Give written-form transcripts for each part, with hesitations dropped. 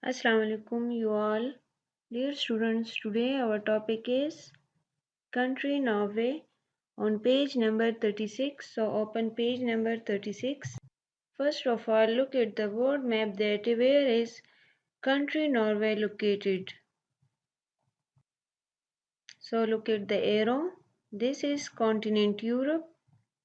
Assalamu alaikum, you all. Dear students, today our topic is country Norway on page number 36. So open page number 36. First of all, look at the world map that where is country Norway located. So look at the arrow. This is continent Europe.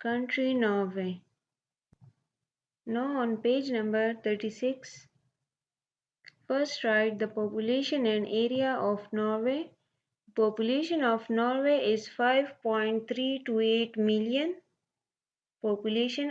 country Norway. Now on page number 36, first write the population and area of Norway. Population of Norway is 5.328 million. Population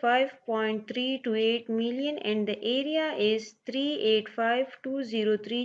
5.328 million and the area is 385,203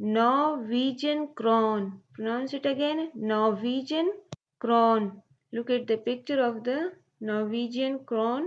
Norwegian crown. Pronounce it again. Norwegian crown. Look at the picture of the Norwegian crown.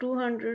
200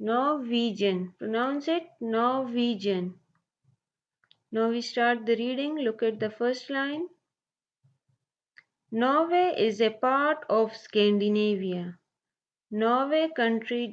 Norwegian. Pronounce it Norwegian. Now we start the reading. Look at the first line. Norway is a part of Scandinavia. Norway country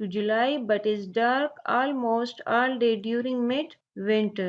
to July but is dark almost all day during mid-winter.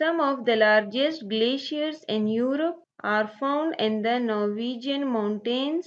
Some of the largest glaciers in Europe are found in the Norwegian mountains.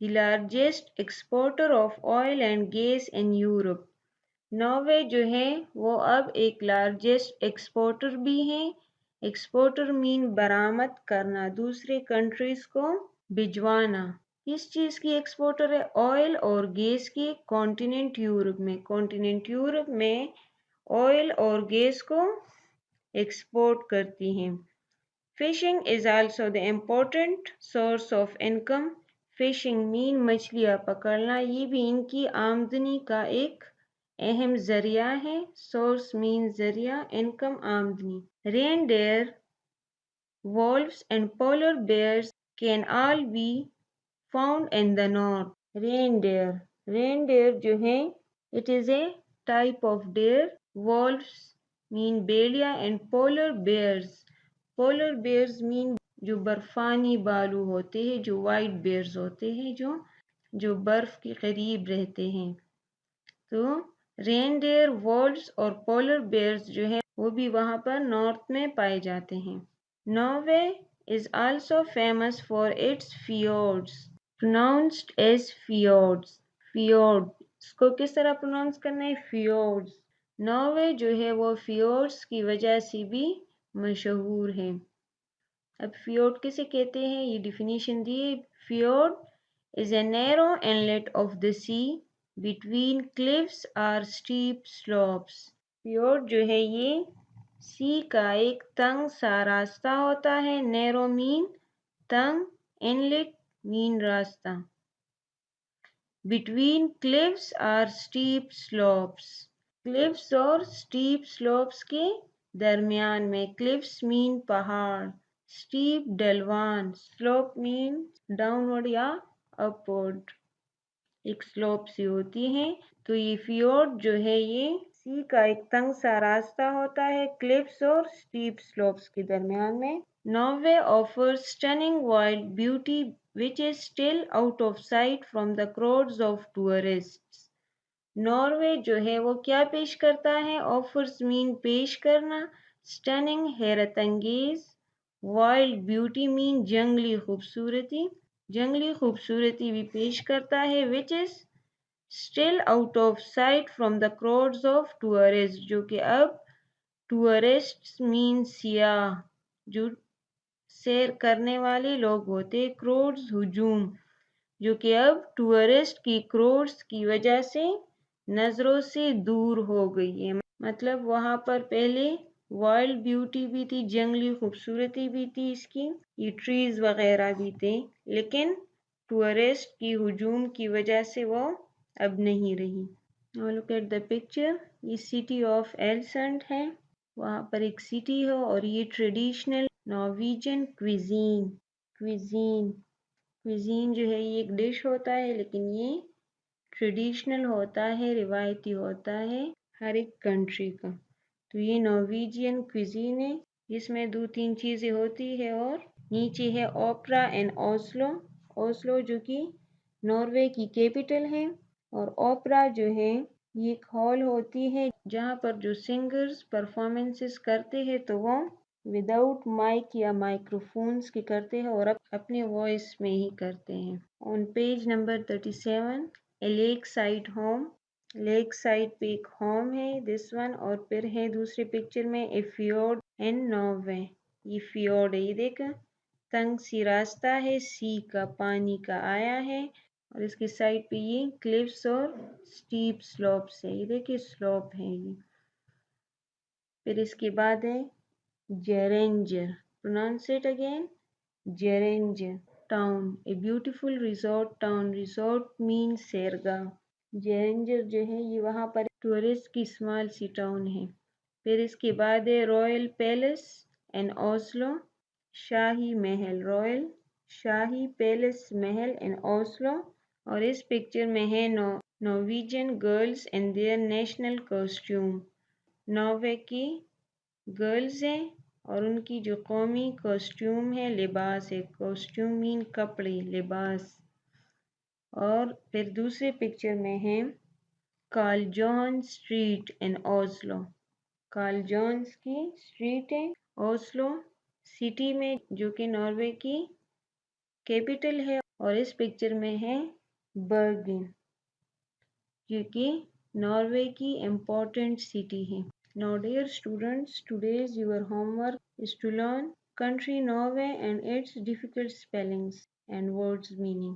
the largest exporter of oil and gas in Europe. Norway جو ہے وہ اب ایک largest exporter بھی ہیں. Exporter مین برآمد کرنا، دوسرے کنٹریز کو بھجوانا. کس چیز کی ایکسپورٹر ہے؟ آئل اور گیس کی. کانٹیننٹ یورپ میں، کانٹیننٹ یورپ میں آئل اور گیس کو ایکسپورٹ کرتی ہیں. Fishing is also the important source of income. Fishing مین مچھلیاں پکڑنا، یہ بھی ان کی آمدنی کا ایک اہم ذریعہ ہے. سورس مین ذریعہ، انکم آمدنی. رین dear, wolves and polar bears can all be found in the north. Reindeer جو ہے it is a type of deer. Wolves mean بیڑیا and polar bears mean جو برفانی بالو ہوتے ہیں، جو وائٹ بیئرز ہوتے ہیں، جو برف کے قریب رہتے ہیں. تو رینڈیئر، وولفز اور پولر بیئرز جو ہے وہ بھی وہاں پر نارتھ میں پائے جاتے ہیں. Norway is also famous for its fjords, pronounced as fjords. اس کو کس طرح پروناؤنس کرنا ہے؟ fjords. ناروے جو ہے وہ fjords کی وجہ سے بھی مشہور ہے. اب fjord کسے کہتے ہیں یہ ڈیفینیشن دیے. fjord is a narrow inlet of the sea between cliffs or steep slopes. fjord جو ہے یہ سی کا ایک تنگ سا راستہ ہوتا ہے. نیرو مین تنگ، انلٹ مین راستہ. بٹوین کلفس اور اسٹیپ سلوپس، کلفس اور اسٹیپ سلوپس کے درمیان میں. کلفس مین پہاڑ، اسٹیپ ڈھلوان، سلوپ مین ڈاؤن ورڈ یا اپ ورڈ، ایک سلوپ سی ہوتی ہے. تو یہ فیورڈ جو ہے یہ سی کا ایک تنگ سا راستہ ہوتا ہے کلفس اور اسٹیپ سلوپس کے درمیان میں. Norway offers stunning wild beauty which is still out of sight from the crowds of tourists. Norway جو ہے وہ کیا پیش کرتا ہے؟ offers mean پیش کرنا، stunning حیرت انگیز، wild beauty mean جنگلی خوبصورتی بھی پیش کرتا ہے. which is still out of sight from the crowds of tourists، جو کہ اب tourists mean سیاح، جو سیر کرنے والے لوگ ہوتے. crowds ہجوم، جو کہ اب ٹورسٹ کی کروڈس کی وجہ سے نظروں سے دور ہو گئی ہے. مطلب وہاں پر پہلے وائلڈ بیوٹی بھی تھی، جنگلی خوبصورتی بھی تھی اس کی، یہ ٹریز وغیرہ بھی تھے، لیکن ٹورسٹ کی ہجوم کی وجہ سے وہ اب نہیں رہی. Now look at the picture. یہ سٹی آف ایلسنڈ ہے، وہاں پر ایک سٹی ہے اور یہ ٹریڈیشنل نارویجن کویزین جو ہے یہ ایک ڈش ہوتا ہے، لیکن یہ ٹریڈیشنل ہوتا ہے، روایتی ہوتا ہے ہر ایک کنٹری کا. تو یہ نارویجین کویزین ہے جس میں 2-3 چیزیں ہوتی ہے. اور نیچے ہے اوپرا اینڈ اوسلو جو کہ ناروے کی کیپٹل ہے. اور اوپرا جو ہے یہ ایک ہال ہوتی ہے جہاں پر جو سنگرز پرفارمنسز کرتے ہیں تو وہ وداؤٹ مائک یا مائکروفونز کے کرتے ہیں اور اپنے وائس میں ہی کرتے ہیں. On page number 37 a lake side home, lake side پہ ایک ہوم ہے دس ون. اور پھر ہے دوسرے پکچر میں اے فیورڈ ان ناروے، یہ فیورڈ ہے، یہ دیکھا تنگ سی راستہ ہے، سی کا پانی کا آیا ہے اور اس کے سائڈ پہ یہ کلفس اور اسٹیپ سلوپس ہے، یہ دیکھیں سلوپ ہے یہ. پھر اس کے بعد ہے Geiranger, pronounce it again, Geiranger town, a beautiful resort town. Resort مین سیرگاہ. جیرینجر جو ہے یہ وہاں پر ٹورسٹ کی اسمال سی ٹاؤن ہے. پھر اس کے بعد ہے رائل پیلس ان اوسلو، شاہی محل، رائل شاہی پیلس محل ان اوسلو. اور اس پکچر میں ہے Norwegian girls in their national costume, Norway کی گرلز ہیں اور ان کی جو قومی کاسٹیوم ہے، لباس ہے، کاسٹیوم مین کپڑے، لباس. اور پھر دوسرے پکچر میں ہے کارل جون اسٹریٹ ان اوسلو، کارل جونز کی اسٹریٹ ہے اوسلو سٹی میں جو کہ ناروے کی کیپٹل ہے. اور اس پکچر میں ہے برگن جو کہ ناروے کی امپورٹنٹ سٹی ہے. Now dear students, today's your homework is to learn country Norway and its difficult spellings and words meaning.